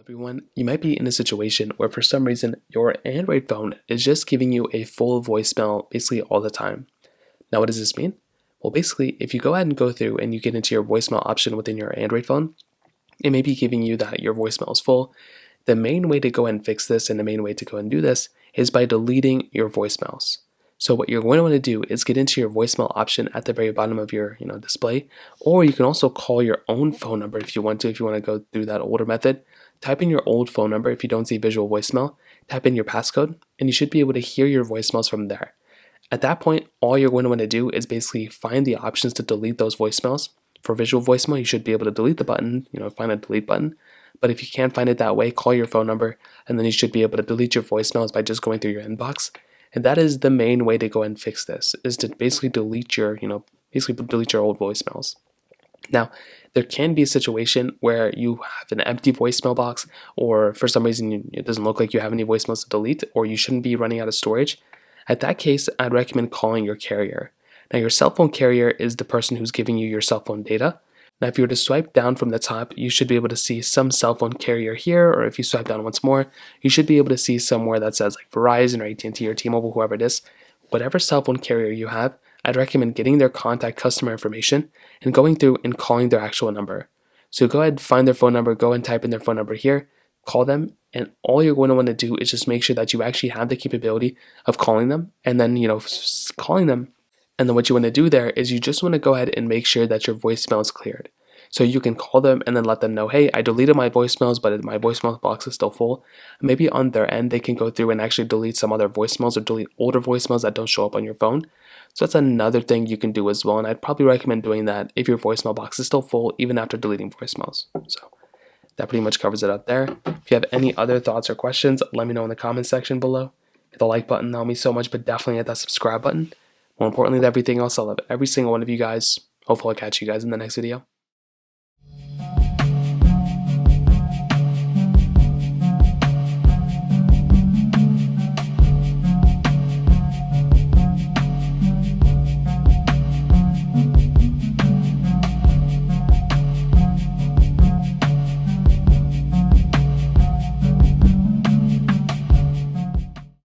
Everyone, you might be in a situation where for some reason your Android phone is just giving you a full voicemail basically all the time. Now, what does this mean? Well, basically, if you go ahead and go through and you get into your voicemail option within your Android phone, it may be giving you that your voicemail is full. The main way to go ahead and fix this and the main way to go ahead and do this is by deleting your voicemails. So what you're going to want to do is get into your voicemail option at the very bottom of your display, or you can also call your own phone number if you want to go through that older method. Type in your old phone number if you don't see visual voicemail, type in your passcode, and you should be able to hear your voicemails from there. At that point, all you're going to want to do is basically find the options to delete those voicemails. For visual voicemail, you should be able to delete the button, find a delete button. But if you can't find it that way, call your phone number, and then you should be able to delete your voicemails by just going through your inbox. And that is the main way to go and fix this, is to basically delete your, delete your old voicemails. Now, there can be a situation where you have an empty voicemail box, or for some reason it doesn't look like you have any voicemails to delete, or you shouldn't be running out of storage. At that case, I'd recommend calling your carrier. Now, your cell phone carrier is the person who's giving you your cell phone data. Now, if you were to swipe down from the top, you should be able to see some cell phone carrier here, or if you swipe down once more, you should be able to see somewhere that says like Verizon or AT&T or T-Mobile, whoever it is. Whatever cell phone carrier you have, I'd recommend getting their contact customer information and going through and calling their actual number. So go ahead and find their phone number, go and type in their phone number here, call them, and all you're going to want to do is just make sure that you actually have the capability of calling them, and then, calling them. And then what you want to do there is you just want to go ahead and make sure that your voicemail is cleared. So you can call them and then let them know, hey, I deleted my voicemails, but my voicemail box is still full. Maybe on their end, they can go through and actually delete some other voicemails or delete older voicemails that don't show up on your phone. So that's another thing you can do as well. And I'd probably recommend doing that if your voicemail box is still full, even after deleting voicemails. So that pretty much covers it up there. If you have any other thoughts or questions, let me know in the comment section below. Hit the like button, that helps me so much, but definitely hit that subscribe button. More importantly than everything else, I love every single one of you guys. Hopefully I'll catch you guys in the next video.